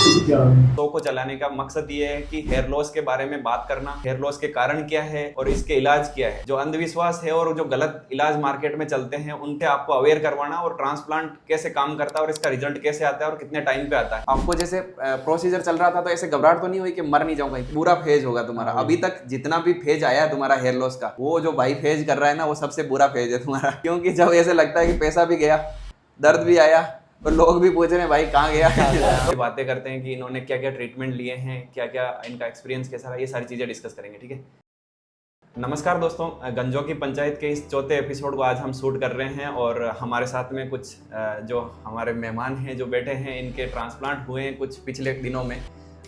Show को चलाने का मकसद ये है कि हेयर लॉस के बारे में बात करना, हेयर लॉस के कारण क्या है और इसके इलाज क्या है, जो अंधविश्वास है और जो गलत इलाज मार्केट में चलते हैं उनसे आपको अवेयर करवाना, और ट्रांसप्लांट कैसे काम करता है और इसका रिजल्ट कैसे आता है और कितने टाइम पे आता है। आपको जैसे प्रोसीजर चल रहा था तो ऐसे घबराहट तो नहीं हुई कि मर नहीं जाऊंगा? पूरा फेज होगा तुम्हारा। अभी तक जितना भी फेज आया है तुम्हारा हेयर लॉस का, वो जो भाई फेज कर रहा है ना, वो सबसे बुरा फेज है तुम्हारा। क्योंकि जब ऐसे लगता है कि पैसा भी गया, दर्द भी आया, तो लोग भी पूछ रहे हैं भाई कहाँ गया। ये बातें करते हैं कि इन्होंने क्या क्या ट्रीटमेंट लिए हैं, क्या क्या इनका एक्सपीरियंस कैसा रहा, ये सारी चीजें डिस्कस करेंगे। ठीक है, नमस्कार दोस्तों, गंजों की पंचायत के इस चौथे एपिसोड को आज हम शूट कर रहे हैं और हमारे साथ में कुछ जो हमारे मेहमान हैं जो बैठे हैं, इनके ट्रांसप्लांट हुए हैं कुछ पिछले दिनों में,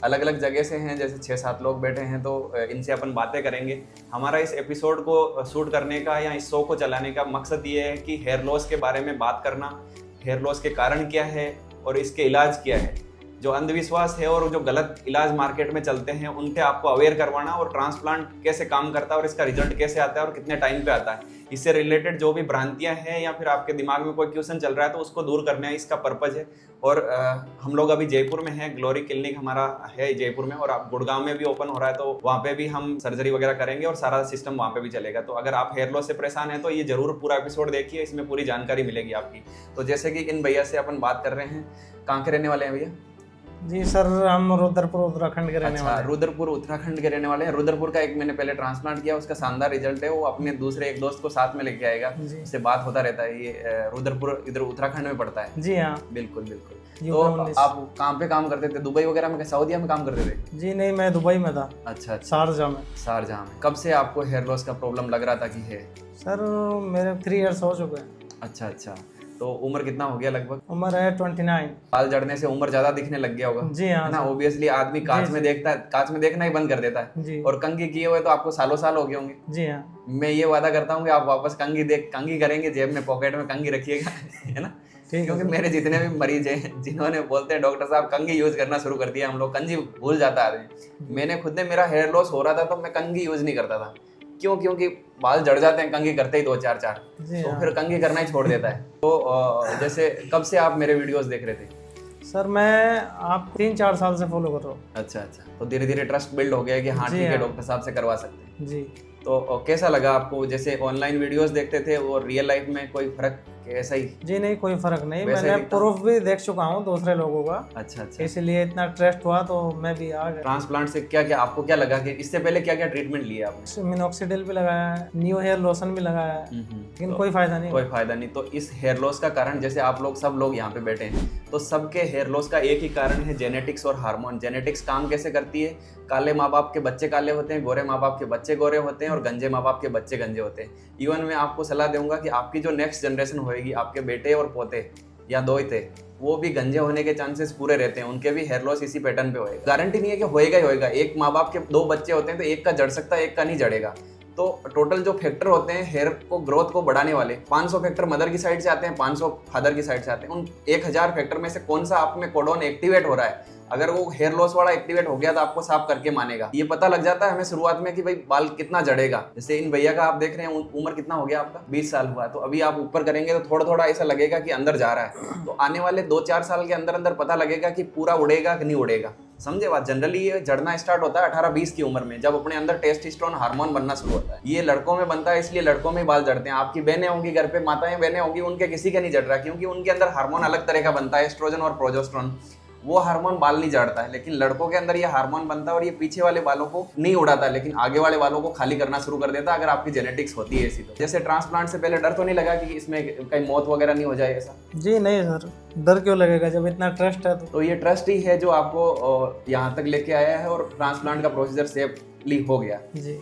अलग अलग जगह से हैं, जैसे 6-7 लोग बैठे हैं। तो इनसे अपन बातें करेंगे। हमारा इस एपिसोड को शूट करने का या इस शो को चलाने का मकसद ये है कि हेयर लॉस के बारे में बात करना, हेयर लॉस के कारण क्या है और इसके इलाज क्या है, जो अंधविश्वास है और जो गलत इलाज मार्केट में चलते हैं उनसे आपको अवेयर करवाना, और ट्रांसप्लांट कैसे काम करता है और इसका रिजल्ट कैसे आता है और कितने टाइम पे आता है। इससे रिलेटेड जो भी भ्रांतियां हैं या फिर आपके दिमाग में कोई क्वेश्चन चल रहा है तो उसको दूर करना है, इसका पर्पज है। और हम लोग अभी जयपुर में हैं, ग्लोरी क्लिनिक हमारा है जयपुर में, और आप गुड़गांव में भी ओपन हो रहा है, तो वहाँ पे भी हम सर्जरी वगैरह करेंगे और सारा सिस्टम वहाँ पे भी चलेगा। तो अगर आप हेयर लॉस से परेशान हैं तो ये जरूर पूरा एपिसोड देखिए, इसमें पूरी जानकारी मिलेगी आपकी। तो जैसे कि इन भैया से अपन बात कर रहे हैं, कहाँ के रहने वाले हैं भैया? जी सर, हम रुद्रपुर उत्तराखंड के रहने वाले हैं। रुद्रपुर उत्तराखंड के रहने वाले हैं। रुद्रपुर का एक मैंने पहले ट्रांसप्लांट किया, उसका शानदार रिजल्ट है। वो अपने दूसरे एक दोस्त को साथ में लेके आएगा, उससे बात होता रहता है। ये रुद्रपुर इधर उत्तराखंड में पड़ता है। जी हाँ, बिल्कुल बिल्कुल। तो आप कहाँ पे काम करते थे? दुबई वगैरह में, सऊदीया में काम करते थे? जी नहीं, मैं दुबई में था। अच्छा, शारजाह में। शारजाह में। कब से आपको हेयर लॉस का प्रॉब्लम लग रहा था कि है? सर मेरे 3 इयर्स हो चुके हैं। अच्छा अच्छा, तो उम्र कितना हो गया लगभग? उम्र है 29। बाल जड़ने से उम्र ज्यादा दिखने लग गया होगा। जी हाँ ना, ऑब्वियसली आदमी कांच में देखता है, कांच में देखना ही बंद कर देता है। जी। और कंघी किए हुए तो आपको सालों साल हो गए होंगे। जी हाँ, मैं ये वादा करता हूँ कि आप वापस कंघी करेंगे, जेब में पॉकेट में कंघी रखिएगा, है ना? क्योंकि मेरे जितने भी मरीज हैं जिन्होंने बोलते हैं डॉक्टर साहब कंघी यूज करना शुरू कर दिया हम लोग, कंघी भूल जाता आदमी। मैंने खुद ने, मेरा हेयर लॉस हो रहा था तो मैं कंघी यूज नहीं करता था। क्यों? क्योंकि बाल जड़ जाते हैं कंघी करते ही 2-4 तो फिर कंघी करना ही छोड़ देता है। तो जैसे कब से आप मेरे वीडियोस देख रहे थे? सर मैं आप 3-4 साल से फॉलो कर रहा हूँ। अच्छा अच्छा, तो धीरे धीरे ट्रस्ट बिल्ड हो गया कि हाँ ठीक है, डॉक्टर साहब से करवा सकते हैं। जी। तो कैसा लगा आपको? जैसे ऑनलाइन वीडियोस देखते थे और रियल लाइफ में कोई फर्क ऐसा ही? जी नहीं, कोई फर्क नहीं। मैंने प्रूफ भी देख चुका हूँ दूसरे लोगों का। अच्छा अच्छा, इसलिए इतना ट्रस्ट हुआ तो मैं भी आ गया। ट्रांसप्लांट से क्या क्या आपको क्या लगा कि इससे पहले क्या क्या ट्रीटमेंट लिया आपने? मिनोक्सिडिल भी लगाया है, न्यू हेयर लोशन भी लगाया है, लेकिन तो कोई फायदा नहीं। कोई फायदा नहीं। तो इस हेयर लॉस का कारण, जैसे आप लोग सब लोग यहाँ पे बैठे हैं, तो सबके हेयर लॉस का एक ही कारण है, जेनेटिक्स और हार्मोन। जेनेटिक्स काम कैसे करती है? काले माँ बाप के बच्चे काले होते हैं, गोरे माँ बाप के बच्चे गोरे होते हैं, और गंजे माँ बाप के बच्चे गंजे होते हैं। इवन मैं आपको सलाह दूंगा कि आपकी जो नेक्स्ट जनरेशन होएगी, आपके बेटे और पोते या दोहिते, वो भी गंजे होने के चांसेस पूरे रहते हैं। उनके भी हेयर लॉस इसी पैटर्न पे होएगा। गारंटी नहीं है कि होएगा ही होएगा। एक माँ बाप के 2 बच्चे होते हैं तो एक का जड़ सकता है, एक का नहीं जड़ेगा। तो टोटल जो फैक्टर होते हैं हेयर को, ग्रोथ को बढ़ाने वाले, 500 फैक्टर मदर की साइड से आते हैं, 500 फादर की साइड से आते हैं। उन 1000 फैक्टर में से कौन सा आप में कोडोन एक्टिवेट हो रहा है? अगर वो हेयर लॉस वाला एक्टिवेट हो गया तो आपको साफ करके मानेगा। ये पता लग जाता है हमें शुरुआत में कि भाई बाल कितना जड़ेगा। जैसे इन भैया का आप देख रहे हैं, उम्र कितना हो गया आपका? 20 साल हुआ। तो अभी आप ऊपर करेंगे तो थोड़ा थोड़ा ऐसा लगेगा कि अंदर जा रहा है। तो आने वाले 2-4 साल के अंदर अंदर पता लगेगा कि पूरा उड़ेगा कि नहीं उड़ेगा। समझे बात? जनरली ये झड़ना स्टार्ट होता है 18-20 की उम्र में, जब अपने अंदर टेस्टोस्टेरोन हार्मोन बनना शुरू होता है। ये लड़कों में बनता है, इसलिए लड़कों में बाल झड़ते हैं। आपकी बहनें होंगी घर पे, माताएं बहनें होंगी, उनके किसी के नहीं झड़ रहा, क्योंकि उनके अंदर हार्मोन अलग तरह का बनता है, एस्ट्रोजन और प्रोजेस्टेरोन। वो हार्मोन बाल नहीं झाड़ता है, लेकिन लड़कों के अंदर ये हार्मोन बनता है और ये पीछे वाले बालों को नहीं उड़ाता, लेकिन आगे वाले बालों को खाली करना शुरू कर देता है, अगर आपकी जेनेटिक्स होती है ऐसी। तो जैसे ट्रांसप्लांट से पहले डर तो नहीं लगा कि इसमें कहीं मौत वगैरह नहीं हो जाए ऐसा? जी नहीं सर, डर क्यों लगेगा जब इतना ट्रस्ट है तो ये ट्रस्ट ही है जो आपको यहाँ तक लेके आया है, और ट्रांसप्लांट का प्रोसीजर सेफली हो गया। जी।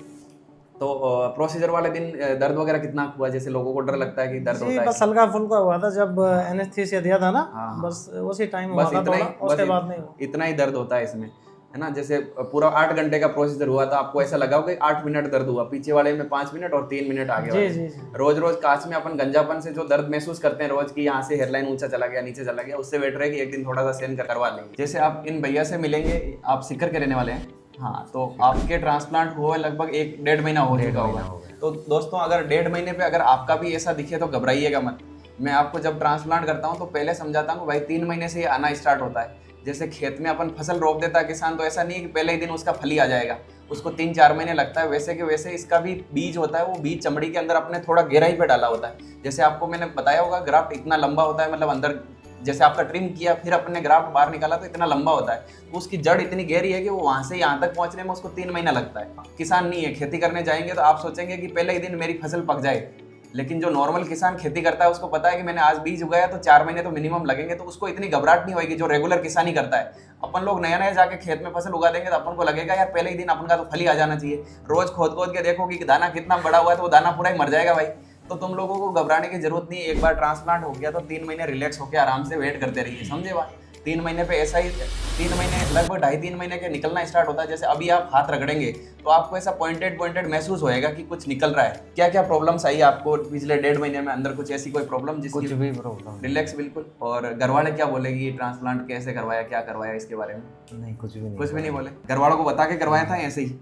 तो प्रोसीजर वाले दिन दर्द वगैरह कितना हुआ? जैसे लोगों को डर लगता है कि दर्द होता है। बस हल्का फुल्का हुआ था जब एनेस्थीसिया दिया था ना। हाँ। बस उसी टाइम हुआ था थोड़ा, उसके बाद नहीं हुआ। इतना ही दर्द होता है इसमें, है ना? जैसे पूरा 8 घंटे का प्रोसीजर हुआ था, आपको ऐसा लगा कि 8 मिनट दर्द हुआ, पीछे वाले में 5 मिनट और 3 मिनट आगे वाले। जी। रोज रोज कांच में अपन गंजापन से जो दर्द महसूस करते हैं रोज की, यहाँ से हेयरलाइन ऊंचा चला गया, नीचे चला गया, उससे बेटर है कि एक दिन थोड़ा सा सहन करवा लेंगे। जैसे आप इन भैया से मिलेंगे, आप सीकर के रहने वाले हैं। हाँ, तो आपके ट्रांसप्लांट हुए लगभग 1-1.5 महीना हो चुका होगा। तो दोस्तों, अगर 1.5 महीने पे अगर आपका भी ऐसा दिखे तो घबराइएगा मत। मैं आपको जब ट्रांसप्लांट करता हूँ तो पहले समझाता हूँ भाई 3 महीने से ये आना स्टार्ट होता है। जैसे खेत में अपन फसल रोप देता है किसान, तो ऐसा नहीं है कि पहले ही दिन उसका फली आ जाएगा, उसको 3-4 महीने लगता है। वैसे के वैसे इसका भी बीज होता है, वो बीज चमड़ी के अंदर अपने थोड़ा गहराई पे डाला होता है। जैसे आपको मैंने बताया होगा, ग्राफ्ट इतना लंबा होता है, मतलब अंदर जैसे आपका ट्रिम किया फिर अपने ग्राफ्ट बाहर निकाला तो इतना लंबा होता है, तो उसकी जड़ इतनी गहरी है कि वो वहां से यहाँ तक पहुंचने में उसको 3 महीना लगता है। किसान नहीं है, खेती करने जाएंगे तो आप सोचेंगे कि पहले ही दिन मेरी फसल पक जाए, लेकिन जो नॉर्मल किसान खेती करता है उसको पता है कि मैंने आज बीज उगाया तो 4 महीने तो मिनिमम लगेंगे, तो उसको इतनी घबराहट नहीं होगी जो रेगुलर किसानी करता है। अपन लोग नया नया जाके खेत में फसल उगा देंगे तो अपन को लगेगा यार पहले ही दिन अपन का तो फल ही आ जाना चाहिए। रोज खोद खोद के देखोगे कि दाना कितना बड़ा हुआ है तो वो दाना पूरा ही मर जाएगा भाई। तो तुम लोगों को घबराने की जरूरत नहीं है। एक बार ट्रांसप्लांट हो गया तो 3 महीने रिलैक्स होकर आराम से वेट करते रहिए, समझे बात। 3 महीने पे ऐसा ही 3 महीने लगभग 2.5-3 महीने के निकलना स्टार्ट होता है। जैसे अभी आप हाथ रगड़ेंगे तो आपको ऐसा पॉइंटेड महसूस होएगा कि कुछ निकल रहा है। क्या क्या प्रॉब्लम्स आई आपको पिछले 1.5 महीने में अंदर, कुछ ऐसी कोई प्रॉब्लम जिसकी? कुछ भी प्रॉब्लम रिलैक्स बिल्कुल। और घर वाले क्या बोलेगी, ट्रांसप्लांट कैसे करवाया, क्या करवाया, इसके बारे में? नहीं, कुछ भी नहीं। कुछ भी नहीं बोले? घर वालों को बता के करवाया था ऐसे ही?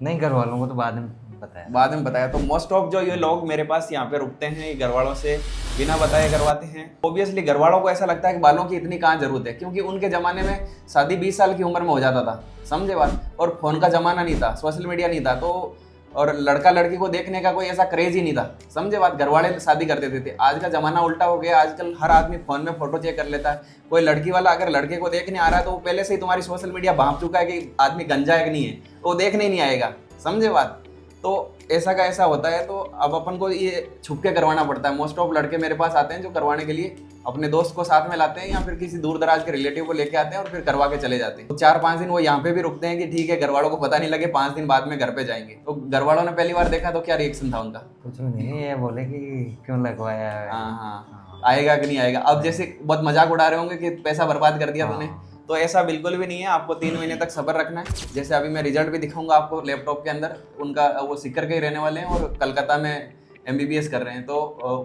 नहीं, घर वालों को तो बाद में बताया। बाद में बताया। तो मोस्ट ऑफ जो ये लोग मेरे पास यहाँ पे रुकते हैं, ये घर वालों से बिना बताए करवाते हैं। ऑब्वियसली घर वालों को ऐसा लगता है कि बालों की इतनी कहाँ जरूरत है, क्योंकि उनके जमाने में शादी 20 साल की उम्र में हो जाता था, समझे बात। और फोन का जमाना नहीं था, सोशल मीडिया नहीं था, तो और लड़का लड़की को देखने का कोई ऐसा क्रेज ही नहीं था, समझे बात। घर वाले शादी कर देते थे। आज का जमाना उल्टा हो गया, आजकल हर आदमी फोन में फोटो चेक कर लेता है। कोई लड़की वाला अगर लड़के को देखने आ रहा है तो वो पहले से ही तुम्हारी सोशल मीडिया भांप चुका है कि आदमी गंजा है कि नहीं है, वो देखने ही नहीं आएगा, समझे बात। तो ऐसा का ऐसा होता है। तो अब अपन को ये छुप के करवाना पड़ता है। मोस्ट ऑफ लड़के मेरे पास आते हैं जो करवाने के लिए अपने दोस्त को साथ में लाते हैं या फिर किसी दूर दराज के रिलेटिव को लेके आते हैं और फिर करवा के चले जाते हैं। तो 4-5 दिन वो यहाँ पे भी रुकते हैं कि ठीक है, घर वालों को पता नहीं लगे, 5 दिन बाद में घर पे जाएंगे। तो घर वालों ने पहली बार देखा तो क्या रिएक्शन था उनका? कुछ भी नहीं, ये बोले कि क्यों लगवाया है। हाँ, आएगा कि नहीं आएगा। अब जैसे बहुत मजाक उड़ा रहे होंगे कि पैसा बर्बाद कर दिया तूने, तो ऐसा बिल्कुल भी नहीं है। आपको 3 महीने तक सब्र रखना है। जैसे अभी मैं रिजल्ट भी दिखाऊंगा आपको लैपटॉप के अंदर। उनका वो सिक्कर के ही रहने वाले हैं और कलकत्ता में MBBS कर रहे हैं। तो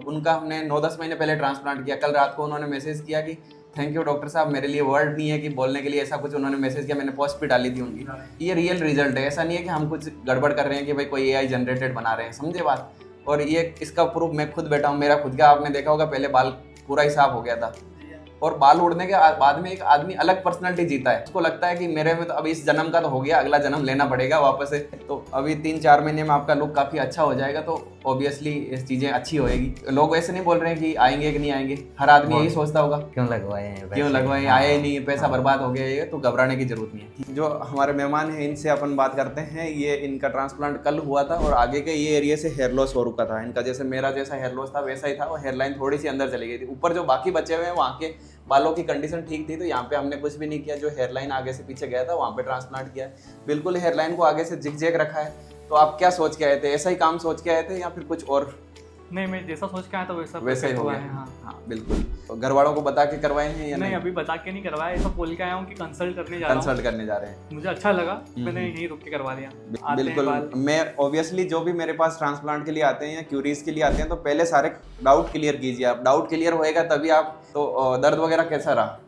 उनका हमने 9-10 महीने पहले ट्रांसप्लांट किया। कल रात को उन्होंने मैसेज किया कि थैंक यू डॉक्टर साहब, मेरे लिए वर्ड नहीं है कि बोलने के लिए, ऐसा कुछ उन्होंने मैसेज किया। मैंने पोस्ट भी डाली थी उनकी। ये रियल रिजल्ट है, ऐसा नहीं है कि हम कुछ गड़बड़ कर रहे हैं कि भाई कोई AI जनरेटेड बना रहे हैं, समझे बात। और ये इसका प्रूफ मैं खुद बैठा हूँ, मेरा खुद का आपने देखा होगा, पहले बाल पूरा ही साफ हो गया था और बाल उड़ने के बाद में एक आदमी अलग पर्सनालिटी जीता है। उसको लगता है कि मेरे में तो अब इस जन्म का तो हो गया, अगला जन्म लेना पड़ेगा वापस से। तो अभी 3-4 महीने में आपका लुक काफ़ी अच्छा हो जाएगा। तो ऑब्वियसली ये चीज़ें अच्छी होएगी। लोग ऐसे नहीं बोल रहे हैं कि आएंगे कि नहीं आएंगे, हर आदमी यही सोचता होगा क्यों लगवाए हैं, क्यों लगवाए, आए ही नहीं, पैसा बर्बाद हो गया। ये तो घबराने की जरूरत नहीं है। जो हमारे मेहमान हैं इनसे अपन बात करते हैं। ये इनका ट्रांसप्लांट कल हुआ था और आगे के ये एरिया से हेयर लॉस हो रुका था इनका। जैसे मेरा जैसा हेयर लॉस था वैसा ही था, और हेयर लाइन थोड़ी सी अंदर चली गई थी। ऊपर जो बाकी बचे हुए हैं वहाँ के बालों की कंडीशन ठीक थी, तो यहाँ पे हमने कुछ भी नहीं किया। जो हेयर लाइन आगे से पीछे गया था वहाँ पे ट्रांसप्लांट किया। बिल्कुल हेयर लाइन को आगे से जिग जैग रखा है। तो आप क्या सोच के आए थे, ऐसा ही काम सोच के आए थे या फिर कुछ और? नहीं, मैं जैसा सोच के आया था वैसा ही हो गया। हाँ। हाँ बिल्कुल। तो घर वालों को बता के करवाए हैं या नहीं, अभी बता के नहीं करवाया, ऐसा बोल के आया हूँ कि कंसल्ट करने जा रहा हूँ। कंसल्ट करने जा रहे हैं। मुझे अच्छा लगा, मैंने यहीं रुक के करवा लिया। बिल्कुल। मैं ऑब्वियसली जो भी मेरे पास ट्रांसप्लांट के लिए आते हैं या क्यूरीज के लिए आते हैं, तो पहले सारे डाउट क्लियर कीजिए आप। डाउट क्लियर होएगा तभी आप। तो दर्द वगैरह कैसा रहा?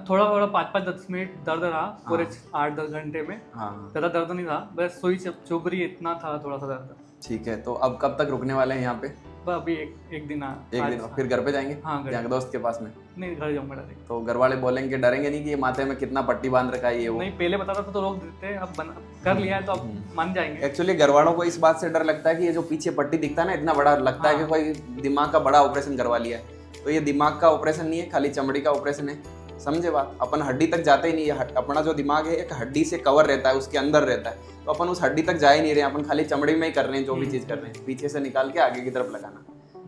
थोड़ा थोड़ा 5-10 मिनट दर्द रहा पूरे 8-10 घंटे में। हाँ, ज़्यादा दर्द नहीं था, बस सुई चुभ रही, इतना था थोड़ा सा दर्द। ठीक है। तो अब कब तक रुकने वाले हैं यहाँ पे? बस अभी एक दिन एक दिन फिर घर पे जाएंगे? हाँ, घर यहाँ दोस्त के पास में? नहीं, घर जाऊंगा डायरेक्ट। तो घर वाले बोलेंगे, डरेंगे नहीं कि ये माथे में कितना पट्टी बांध रखा है ये वो? नहीं, पहले बताता था तो रोक देते, अब कर लिया है तो अब मान जाएंगे। एक्चुअली घर वालों को इस बात से डर लगता है कि ये जो पीछे पट्टी दिखता है ना, इतना बड़ा, लगता है कि कोई दिमाग का बड़ा ऑपरेशन करवा लिया है। तो ये दिमाग का ऑपरेशन नहीं है, खाली चमड़ी का ऑपरेशन है, समझे बात। अपन हड्डी तक जाते ही नहीं है। अपना जो दिमाग है एक हड्डी से कवर रहता है, उसके अंदर रहता है। तो अपन उस हड्डी तक जा ही नहीं रहे, अपन खाली चमड़ी में ही कर रहे हैं जो भी चीज कर रहे हैं, पीछे से निकाल के आगे की तरफ लगाना।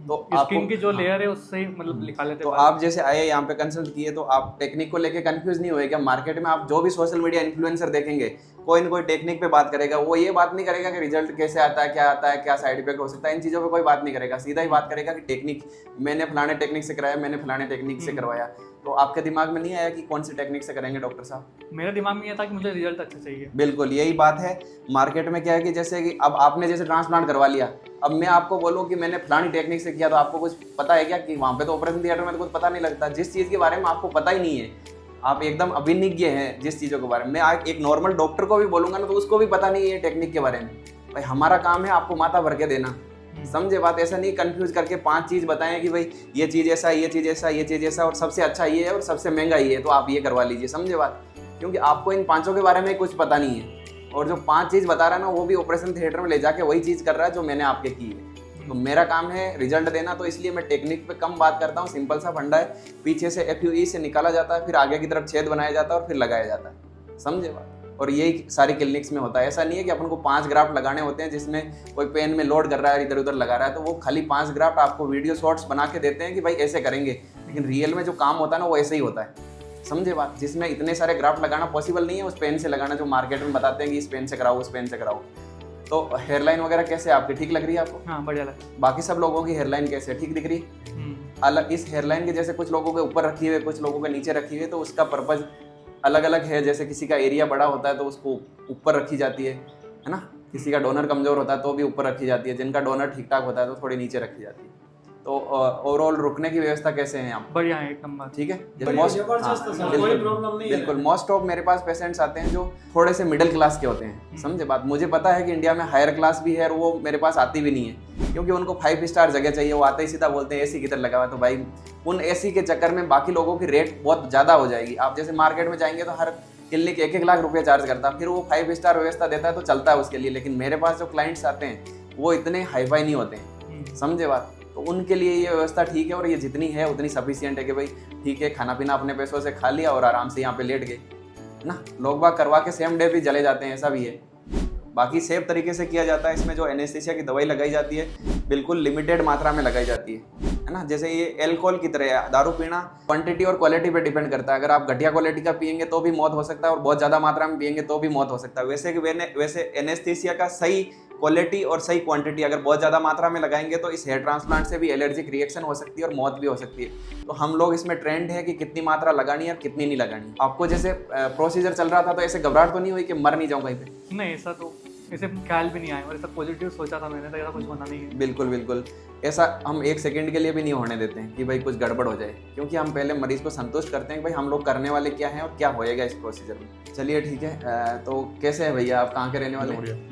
तो स्किन की जो लेयर है उससे ही मतलब निकाल लेते। तो आप जैसे आए यहाँ पे कंसल्ट किए, तो आप टेक्निक को लेके कंफ्यूज नहीं हुए क्या? मार्केट में आप जो भी सोशल मीडिया इन्फ्लुएंसर देखेंगे, कोई न कोई टेक्निक पे बात करेगा। वो ये बात नहीं करेगा कि रिजल्ट कैसे आता है, क्या आता है, क्या साइड इफेक्ट हो सकता है, इन चीज़ों पे कोई बात नहीं करेगा। सीधा ही बात करेगा कि टेक्निक मैंने फलाने टेक्निक से कराया, मैंने फलाने टेक्निक से करवाया। तो आपके दिमाग में नहीं आया कि कौन सी टेक्निक से करेंगे डॉक्टर साहब? मेरे दिमाग में ये था कि मुझे रिजल्ट अच्छा चाहिए। बिल्कुल यही बात है। मार्केट में क्या है कि जैसे कि अब आपने जैसे ट्रांसप्लांट करवा लिया, अब मैं आपको बोलूँ कि मैंने फलानी टेक्निक से किया, तो आपको कुछ पता है क्या कि वहाँ पे तो ऑपरेशन थिएटर में तो कुछ पता नहीं लगता। जिस चीज़ के बारे में आपको पता ही नहीं है, आप एकदम अभिज्ञ हैं जिस चीज़ों के बारे में। मैं एक नॉर्मल डॉक्टर को भी बोलूँगा ना, तो उसको भी पता नहीं है टेक्निक के बारे में। भाई हमारा काम है आपको माथा भर के देना, समझे बात? ऐसा नहीं कंफ्यूज करके 5 चीज बताएं कि भाई ये चीज ऐसा, ये चीज ऐसा, ये चीज ऐसा और सबसे अच्छा ये है और सबसे महंगा ये है, तो आप ये करवा लीजिए। समझे बात? क्योंकि आपको इन पांचों के बारे में कुछ पता नहीं है, और जो 5 चीज बता रहा है ना वो भी ऑपरेशन थिएटर में ले जाके वही चीज कर रहा है जो मैंने आपके की है। तो मेरा काम है रिजल्ट देना, तो इसलिए मैं टेक्निक पे कम बात करता हूँ। सिंपल सा फंडा है, पीछे से FUE से निकाला जाता है, फिर आगे की तरफ छेद बनाया जाता है और फिर लगाया जाता है। समझे बात? और यही सारी क्लिनिक्स में होता है। ऐसा नहीं है कि अपन को 5 ग्राफ्ट लगाने होते हैं जिसमें कोई पेन में लोड कर रहा है इधर उधर लगा रहा है, तो वो खाली 5 ग्राफ्ट आपको वीडियो शॉर्ट्स बना के देते हैं कि भाई ऐसे करेंगे, लेकिन रियल में जो काम होता है ना वो ऐसे ही होता है। समझे बात? जिसमें इतने सारे ग्राफ्ट लगाना पॉसिबल नहीं है उस पेन से लगाना जो मार्केट में बताते हैं कि इस पेन से कराओ, उस पेन से कराओ। तो हेयरलाइन वगैरह कैसे आपकी ठीक लग रही है आपको? हाँ बढ़िया लगा। बाकी सब लोगों की हेयरलाइन कैसे है? ठीक दिख रही है? अलग इस हेयरलाइन के जैसे कुछ लोगों के ऊपर रखी हुई है, कुछ लोगों के नीचे रखी हुई है, तो उसका पर्पज अलग अलग है। जैसे किसी का एरिया बड़ा होता है तो उसको ऊपर रखी जाती है ना? किसी का डोनर कमजोर होता है तो भी ऊपर रखी जाती है, जिनका डोनर ठीक ठाक होता है तो थोड़ी नीचे रखी जाती है। तो ओवरऑल रुकने की व्यवस्था कैसे है यहाँ? बढ़िया है, एक नंबर। ठीक है, जबरदस्त है सर, कोई प्रॉब्लम नहीं है। बिल्कुल। मोस्ट ऑफ मेरे पास पेशेंट्स आते हैं जो थोड़े से मिडिल क्लास के होते हैं। समझे बात? मुझे पता है कि इंडिया में हायर क्लास भी है और वो मेरे पास आती भी नहीं है, क्योंकि उनको 5 स्टार जगह चाहिए। वो आते ही सीधा बोलते हैं एसी किधर लगा हुआ है, तो भाई उन एसी के चक्कर में बाकी लोगों की रेट बहुत ज़्यादा हो जाएगी। आप जैसे मार्केट में जाएंगे तो हर क्लिनिक 1-1 लाख रुपये चार्ज करता है, फिर वो 5 स्टार व्यवस्था देता है तो चलता है उसके लिए। लेकिन मेरे पास जो क्लाइंट्स आते हैं वो इतने हाईफाई नहीं होते हैं। समझे बात? तो उनके लिए ये व्यवस्था ठीक है, और ये जितनी है उतनी सफिशियंट है कि भाई ठीक है, खाना पीना अपने पैसों से खा लिया और आराम से यहाँ पे लेट गए ना। लोग बाग करवा के सेम डे भी चले जाते हैं, ऐसा भी है। बाकी सेफ तरीके से किया जाता है। इसमें जो एनेस्थीसिया की दवाई लगाई जाती है बिल्कुल लिमिटेड मात्रा में लगाई जाती है ना। जैसे ये अल्कोहल की तरह है, दारू पीना क्वांटिटी और क्वालिटी पे डिपेंड करता है। अगर आप घटिया क्वालिटी का पियेंगे तो भी मौत हो सकता है, और बहुत ज़्यादा मात्रा में पियेंगे तो भी मौत हो सकता है। वैसे एनेस्थीसिया का सही क्वालिटी और सही क्वांटिटी अगर बहुत ज़्यादा मात्रा में लगाएंगे तो इस हेयर ट्रांसप्लांट से भी एलर्जिक रिएक्शन हो सकती है और मौत भी हो सकती है। तो हम लोग इसमें ट्रेंड है कि कितनी मात्रा लगानी है और कितनी नहीं लगानी। आपको जैसे प्रोसीजर चल रहा था तो ऐसे घबराहट तो नहीं हुई कि मर नहीं जाऊँ कहीं पे? नहीं, ऐसा तो ऐसे ख्याल भी नहीं आया, और ऐसा पॉजिटिव सोचा था मैंने, तो ऐसा कुछ होना नहीं है। बिल्कुल बिल्कुल। ऐसा हम 1 सेकंड के लिए भी नहीं होने देते हैं कि भाई कुछ गड़बड़ हो जाए, क्योंकि हम पहले मरीज को संतुष्ट करते हैं कि भाई हम लोग करने वाले क्या हैं और क्या होएगा इस प्रोसीजर में। चलिए ठीक है। तो कैसे है भैया, आप कहाँ के रहने वाले हैं?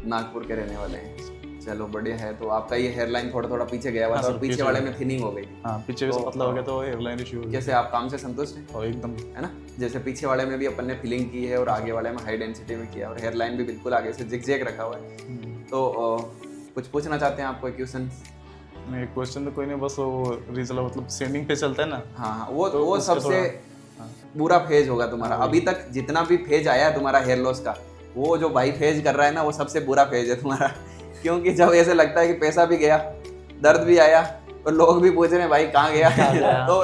नागपुर के रहने वाले हैं। चलो बढ़िया है। तो आपका ये हेयरलाइन थोड़ा थोड़ा पीछे गया हुआ था और पीछे वाले में थिनिंग हो गई। हाँ, पीछे से पतला हो गया तो हेयरलाइन इशू हो गया। कैसे आप काम से संतुष्ट हैं? एकदम, है ना? जैसे पीछे वाले में भी अपन ने फिलिंग की है और आगे वाले में हाई डेंसिटी में किया, और हेयरलाइन भी बिल्कुल आगे से जिगजैग रखा हुआ है। तो कुछ पूछना चाहते हैं आपको क्वेश्चन? नहीं, क्वेश्चन तो कोई नहीं, बस वो रिजल्ट मतलब सेंडिंग पे चलता है ना। हाँ, वो तो वो उसका सबसे बुरा फेज होगा तुम्हारा। अभी तक जितना भी फेज आया है तुम्हारा हेयर लॉस का, वो जो भाई फेज कर रहा है ना वो सबसे बुरा फेज है तुम्हारा। क्योंकि जब ऐसे लगता है कि पैसा भी गया, दर्द भी आया, और लोग भी पूछ रहे हैं भाई कहाँ गया, तो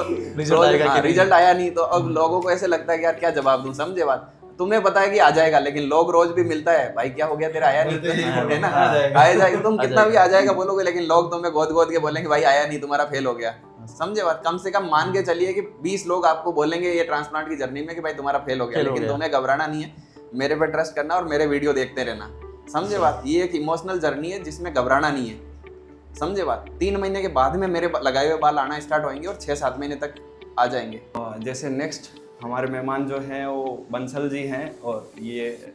रिजल्ट आया नहीं, तो अब लोगों को ऐसे लगता है कि यार क्या जवाब दूं। समझे बात? तुम्हें पता है कि आ जाएगा, लेकिन लोग रोज भी मिलता है भाई क्या हो गया तेरा, आया नहीं, है ना? आ जाएगा, तुम कितना भी आ जाएगा बोलोगे, लेकिन लोग तुम्हें गोद गोद के बोलेंगे भाई आया नहीं, तुम्हारा फेल हो गया। समझे बात? कम से कम मान के चलिए कि 20 लोग आपको बोलेंगे ये ट्रांसप्लांट की जर्नी में कि भाई तुम्हारा फेल हो गया, लेकिन तुम्हें घबराना नहीं है, मेरे पे ट्रस्ट करना और मेरे वीडियो देखते रहना। समझे बात? ये एक इमोशनल जर्नी है जिसमें घबराना नहीं है। समझे बात? 3 महीने के बाद में मेरे लगाए हुए बाल आना स्टार्ट होंगे और 6-7 महीने तक आ जाएंगे। जैसे नेक्स्ट हमारे मेहमान जो हैं वो बंसल जी हैं, और ये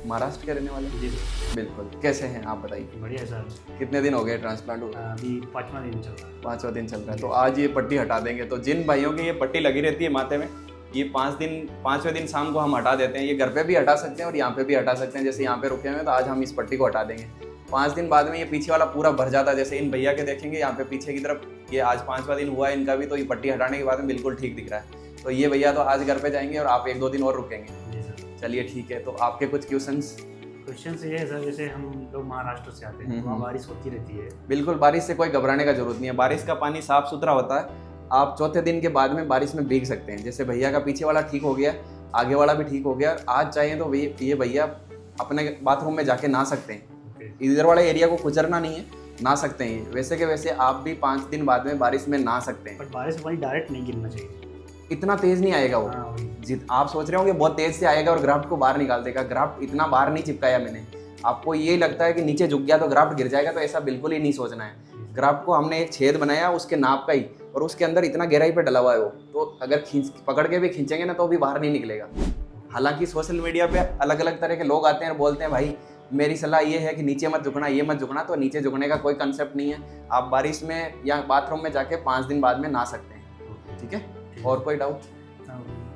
महाराष्ट्र के रहने वाले हैं। जी बिल्कुल। कैसे हैं आप बताइए? बढ़िया सर। कितने दिन हो गए ट्रांसप्लांट हुआ? अभी 5वां दिन चल रहा है। 5वां दिन चल रहा है। तो आज ये पट्टी हटा देंगे। तो जिन भाइयों की ये पट्टी लगी रहती है माथे में, ये 5वें दिन शाम को हम हटा देते हैं। ये घर पे भी हटा सकते हैं और यहाँ पे भी हटा सकते हैं। जैसे यहाँ पे रुके हुए हैं तो आज हम इस पट्टी को हटा देंगे। 5 दिन बाद में ये पीछे वाला पूरा भर जाता है। जैसे इन भैया के देखेंगे यहाँ पे पीछे की तरफ, ये आज 5वां दिन हुआ है इनका भी, तो ये पट्टी हटाने के बाद में बिल्कुल ठीक दिख रहा है। तो ये भैया तो आज घर पे जाएंगे और आप 1-2 दिन और रुकेंगे। जी सर। चलिए ठीक है। तो आपके कुछ क्वेश्चंस? क्वेश्चन ये है सर, जैसे हम लोग महाराष्ट्र से आते हैं, वहाँ बारिश होती रहती है। बिल्कुल, बारिश से कोई घबराने का जरूरत नहीं है। बारिश का पानी साफ सुथरा होता है। आप 4थे दिन के बाद में बारिश में भीग सकते हैं। जैसे भैया का पीछे वाला ठीक हो गया, आगे वाला भी ठीक हो गया। आज चाहिए तो ये भैया अपने बाथरूम में जाके नहा सकते हैं। इधर वाले एरिया को कुचरना नहीं है, नहा सकते हैं। वैसे के वैसे आप भी 5 दिन बाद में बारिश में नहा सकते हैं। बट बारिश में पानी डायरेक्ट नहीं गिरना चाहिए। इतना तेज नहीं आएगा वो। आप सोच रहे होंगे बहुत तेज से आएगा और ग्राफ्ट को बाहर निकाल देगा। ग्राफ्ट इतना बाहर नहीं चिपकाया मैंने। आपको ये लगता है कि नीचे झुक गया तो ग्राफ्ट गिर जाएगा, तो ऐसा बिल्कुल ही नहीं सोचना है। ग्राफ्ट को हमने एक छेद बनाया उसके नाप का ही, और उसके अंदर इतना गहराई पे डला हुआ है वो, तो अगर पकड़ के भी खींचेंगे ना तो भी बाहर नहीं निकलेगा। हालांकि सोशल मीडिया पे अलग अलग तरह के लोग आते हैं और बोलते हैं भाई मेरी सलाह ये है कि नीचे मत झुकना, ये मत झुकना, तो नीचे झुकने का कोई कंसेप्ट नहीं है। आप बारिश में या बाथरूम में जाके 5 दिन बाद में नहा सकते हैं, ठीक है। और कोई डाउट?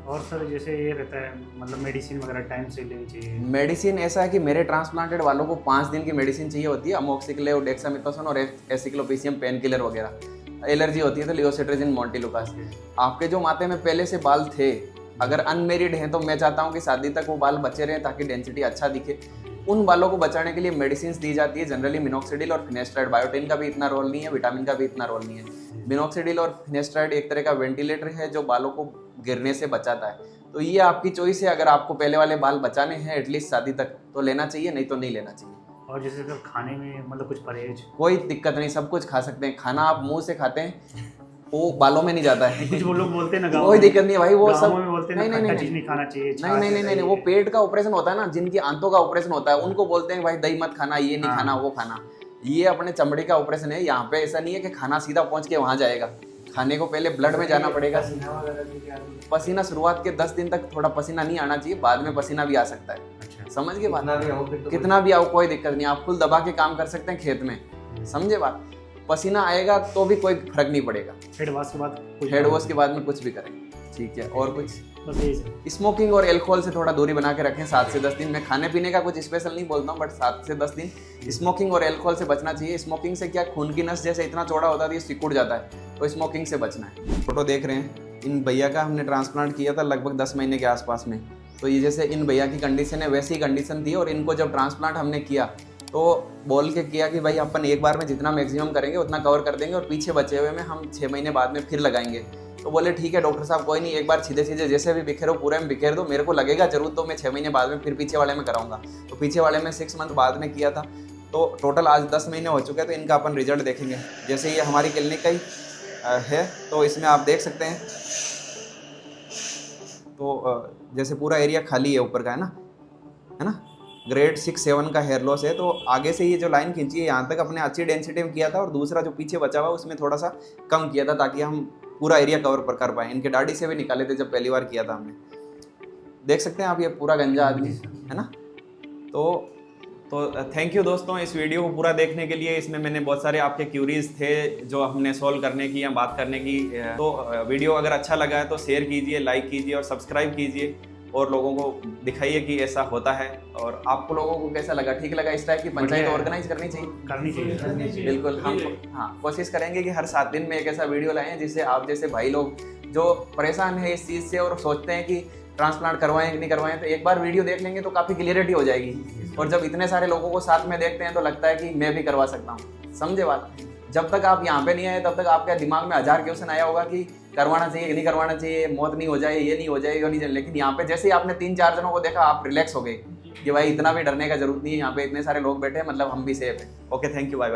और सर जैसे ये रहता है मतलब मेडिसिन वगैरह टाइम से लेनी चाहिए? मेडिसिन ऐसा है कि मेरे ट्रांसप्लांटेड वालों को 5 दिन की मेडिसिन चाहिए होती है, अमोक्सिक्लेव, डेक्सामेथासोन और एसिक्लोपिसियम पेन किलर वगैरह। एलर्जी होती है तो लियोसिट्राजिन, मोंटेलुकास। आपके जो माथे में पहले से बाल थे, अगर अनमेरिड हैं तो मैं चाहता हूँ कि शादी तक वो बाल बचे रहें ताकि डेंसिटी अच्छा दिखे। उन बालों को बचाने के लिए मेडिसिन दी जाती है, जनरली मिनॉक्सिडिल और फिनेस्ट्राइड। बायोटिन का भी इतना रोल नहीं है, विटामिन का भी इतना रोल नहीं है। मिनॉक्सिडिल और फिनेस्ट्राइड एक तरह का वेंटिलेटर है जो बालों को गिरने से बचाता है। तो ये आपकी चॉइस है, अगर आपको पहले वाले बाल बचाने हैं एटलीस्ट शादी तक तो लेना चाहिए, नहीं तो नहीं लेना चाहिए। और जैसे सर खाने में मतलब कुछ परहेज? कोई दिक्कत नहीं, सब कुछ खा सकते हैं। खाना आप मुंह से खाते हैं, वो बालों में नहीं जाता है। कुछ वो लोग बोलते हैं ना गाँव कोई दिक्कत नहीं है भाई, वो गाँव सब में बोलते हैं नहीं ना नहीं खट्टा नहीं चीज नहीं खाना चाहिए, नहीं नहीं नहीं नहीं, वो पेट का ऑपरेशन होता है ना, जिनकी आंतों का ऑपरेशन होता है उनको बोलते हैं भाई दही मत खाना, ये नहीं खाना, वो खाना। ये अपने चमड़ी का ऑपरेशन है, यहाँ पे ऐसा नहीं है कि खाना सीधा पहुंच के वहां जाएगा। खाने को पहले ब्लड में जाना पड़ेगा। पसीना शुरुआत के 10 दिन तक थोड़ा पसीना नहीं आना चाहिए, बाद में पसीना भी आ सकता है। अच्छा। समझ गए बात? कितना भी आओ फिर तो कितना भी आओ कोई दिक्कत नहीं, आप फुल दबा के काम कर सकते हैं खेत में। समझे बात? पसीना आएगा तो भी कोई फर्क नहीं पड़ेगा। हेड वॉश के बाद हेड वॉश के बाद में कुछ भी करें, ठीक है। और कुछ? बस यही सर। स्मोकिंग और एल्कोहल से थोड़ा दूरी बना के रखें 7 से 10 दिन। मैं खाने पीने का कुछ स्पेशल नहीं बोलता हूँ, बट 7 से 10 दिन स्मोकिंग और एल्कोहल से बचना चाहिए। स्मोकिंग से क्या, खून की नस जैसे इतना चौड़ा होता है ये सिकुड़ जाता है, तो स्मोकिंग से बचना है। फोटो देख रहे हैं, इन भैया का हमने ट्रांसप्लांट किया था लगभग 10 महीने के आसपास में। तो ये जैसे इन भैया की कंडीशन है वैसी कंडीशन थी, और इनको जब ट्रांसप्लांट हमने किया तो बोल के किया कि भाई अपन एक बार में जितना मैक्सिमम करेंगे उतना कवर कर देंगे, और पीछे बचे हुए में हम 6 महीने बाद में फिर लगाएंगे। तो बोले ठीक है डॉक्टर साहब, कोई नहीं, एक बार सीधे सीधे जैसे भी बिखेरो पूरे में बिखेर दो, मेरे को लगेगा जरूर तो मैं 6 महीने बाद में फिर पीछे वाले में कराऊंगा। तो पीछे वाले में 6 मंथ बाद में किया था। तो टोटल आज 10 महीने हो चुके हैं, तो इनका अपन रिजल्ट देखेंगे। जैसे ये हमारी क्लिनिक का ही है, तो इसमें आप देख सकते हैं। तो जैसे पूरा एरिया खाली है ऊपर का, है ना, ग्रेड 6-7 का हेयर लॉस है। तो आगे से ये जो लाइन खींची है यहाँ तक अपने अच्छी डेंसिटी में किया था, और दूसरा जो पीछे बचा हुआ उसमें थोड़ा सा कम किया था ताकि हम पूरा एरिया कवर कर पाए। इनके दाढ़ी से भी निकाले थे जब पहली बार किया था हमने। देख सकते हैं आप, ये पूरा गंजा आदमी है ना। तो थैंक यू दोस्तों इस वीडियो को पूरा देखने के लिए। इसमें मैंने बहुत सारे आपके क्यूरीज थे जो हमने सॉल्व करने की या बात करने की। तो वीडियो अगर अच्छा लगा है तो शेयर कीजिए, लाइक कीजिए और सब्सक्राइब कीजिए, और लोगों को दिखाइए कि ऐसा होता है। और आपको लोगों को कैसा लगा, ठीक लगा? इस टाइप की पंचायत ऑर्गेनाइज करनी चाहिए। बिल्कुल, हम कोशिश करेंगे कि हर 7 दिन में एक ऐसा वीडियो लाएं जिससे आप जैसे भाई लोग जो परेशान है इस चीज़ से और सोचते हैं कि ट्रांसप्लांट करवाएं कि नहीं करवाएं, तो एक बार वीडियो देख लेंगे तो काफ़ी क्लियरिटी हो जाएगी। और जब इतने सारे लोगों को साथ में देखते हैं तो लगता है कि मैं भी करवा सकता हूँ। समझे बात? जब तक आप यहाँ पे नहीं आए तब तक आपके दिमाग में 1000 क्वेश्चन आया होगा कि करवाना चाहिए कि नहीं करवाना चाहिए, मौत नहीं हो जाए, ये नहीं हो जाए, ये नहीं जाए। लेकिन यहाँ पे जैसे ही आपने 3-4 जनों को देखा आप रिलैक्स हो गए कि भाई इतना भी डरने का जरूरत नहीं है, यहाँ पे इतने सारे लोग बैठे हैं, मतलब हम भी सेफ है। Okay, thank you, bye bye.